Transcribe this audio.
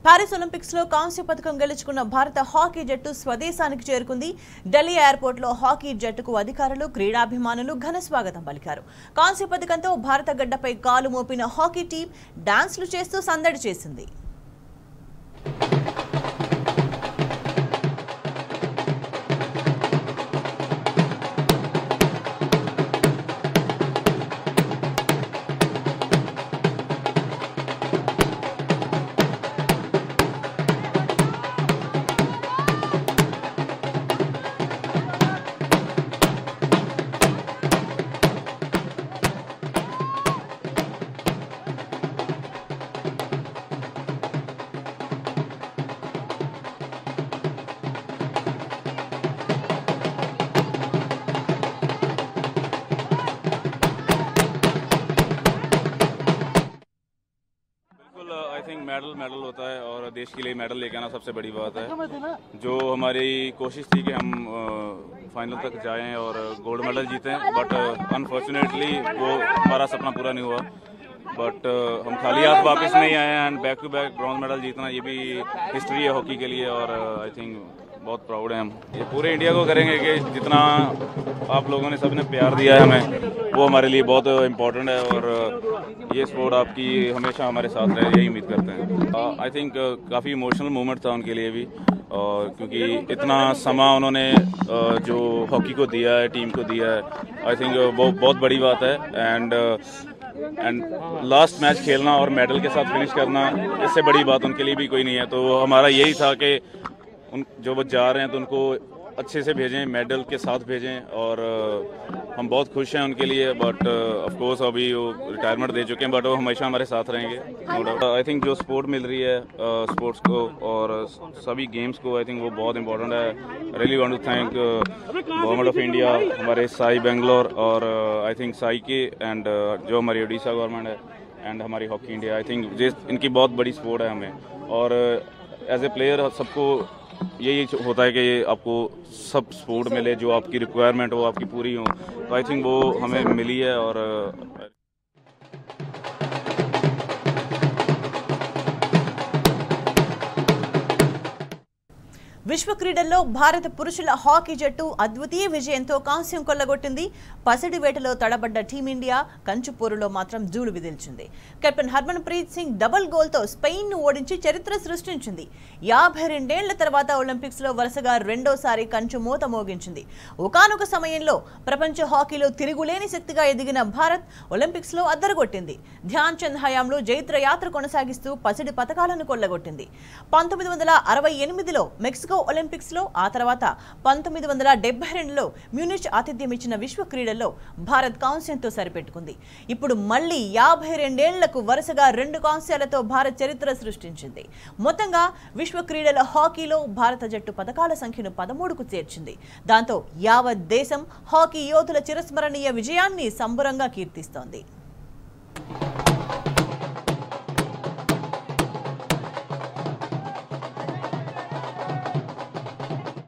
Paris Olympics లో కాంస్య పతకం గెలుచుకున్న భారత హాకీ జట్టు స్వదేశానికి చేరుకుంది. ఢిల్లీ ఎయిర్పోర్ట్ లో హాకీ జట్టుకు అధికారులు, క్రీడాభిమానులు ఘన స్వాగతం పలికారు. కాంస్య పతకంతో భారత గడ్డపై కాలు మోపిన హాకీ టీం డాన్స్లు చేస్తూ సందడి చేసింది. आई थिंक मेडल होता है और देश के लिए मेडल लेके आना सबसे बड़ी बात है। जो हमारी कोशिश थी कि हम फाइनल तक जाएं और गोल्ड मेडल जीतें, बट अनफॉर्चुनेटली वो हमारा सपना पूरा नहीं हुआ। बट हम खाली हाथ वापस नहीं आए and back to back bronze medal जीतना ये भी हिस्ट्री है हॉकी के लिए और आई थिंक बहुत प्राउड है हम। ये पूरे इंडिया को करेंगे कि जितना आप लोगों ने सबने प्यार दिया है हमें, वो हमारे लिए बहुत इम्पोर्टेंट है और ये स्पोर्ट आपकी हमेशा हमारे साथ रहे, यही उम्मीद करते हैं। आई थिंक काफ़ी इमोशनल मोमेंट था उनके लिए भी, और क्योंकि इतना समा उन्होंने जो हॉकी को दिया है, टीम को दिया है, आई थिंक वो बहुत बड़ी बात है। एंड लास्ट मैच खेलना और मेडल के साथ फिनिश करना, इससे बड़ी बात उनके लिए भी कोई नहीं है। तो हमारा यही था कि जो वो जा रहे हैं तो उनको अच्छे से भेजें, मेडल के साथ भेजें, और हम बहुत खुश हैं उनके लिए। बट ऑफ कोर्स अभी वो रिटायरमेंट दे चुके हैं, बट वो हमेशा हमारे साथ रहेंगे, नो डाउट। आई थिंक जो सपोर्ट मिल रही है स्पोर्ट्स को और सभी गेम्स को, आई थिंक वो बहुत इंपॉर्टेंट है। Really want to thank government of India, हमारे साई बेंगलोर और आई थिंक साई के एंड जो हमारी उड़ीसा गवर्नमेंट है एंड हमारी हॉकी इंडिया, आई थिंक इनकी बहुत बड़ी सपोर्ट है हमें। और एज ए प्लेयर सबको यही होता है कि आपको सब सपोर्ट मिले, जो आपकी रिक्वायरमेंट हो आपकी पूरी हो, तो आई थिंक वो हमें मिली है। और విశ్వ క్రీడల్లో భారత పురుషుల హాకీ జట్టు అద్వితీయ విజయంతో కాంస్యం కొల్లగొట్టింది. పసిడి వేటలో తడబడ్డ టీమిండియా కంచుపోరులో మాత్రం జూలు విదిల్చింది. Captain Harmanpreet Singh double గోల్తో స్పెయిన్ ను ఓడించి చరిత్ర సృష్టించింది. 52 ఏళ్ల తర్వాత ఒలింపిక్స్ లో వరుసగా రెండోసారి కంచు మోత మోగించింది. ఒకానొక సమయంలో ప్రపంచ హాకీలో తిరుగులేని శక్తిగా ఎదిగిన భారత్ ఒలింపిక్స్ లో అద్దరగొట్టింది. ధ్యాన్ చంద్ హయాంలో జైత్ర యాత్ర కొనసాగిస్తూ పసిడి పతకాలను కొల్లగొట్టింది. 1968లో మెక్సికో ఒలింపిక్స్ లో, ఆ తర్వాత 1972లో మ్యూనిచ్ ఆతిథ్యం ఇచ్చిన విశ్వ క్రీడల్లో భారత్ కాంస్యంతో సరిపెట్టుకుంది. ఇప్పుడు మళ్లీ 52 ఏళ్లకు వరుసగా 2 కాంస్యాలతో భారత్ చరిత్ర సృష్టించింది. మొత్తంగా విశ్వ క్రీడల హాకీలో భారత జట్టు పతకాల సంఖ్యను 13కు చేర్చింది. దాంతో యావత్ దేశం హాకీ యోధుల చిరస్మరణీయ విజయాన్ని సంబరంగా కీర్తిస్తోంది.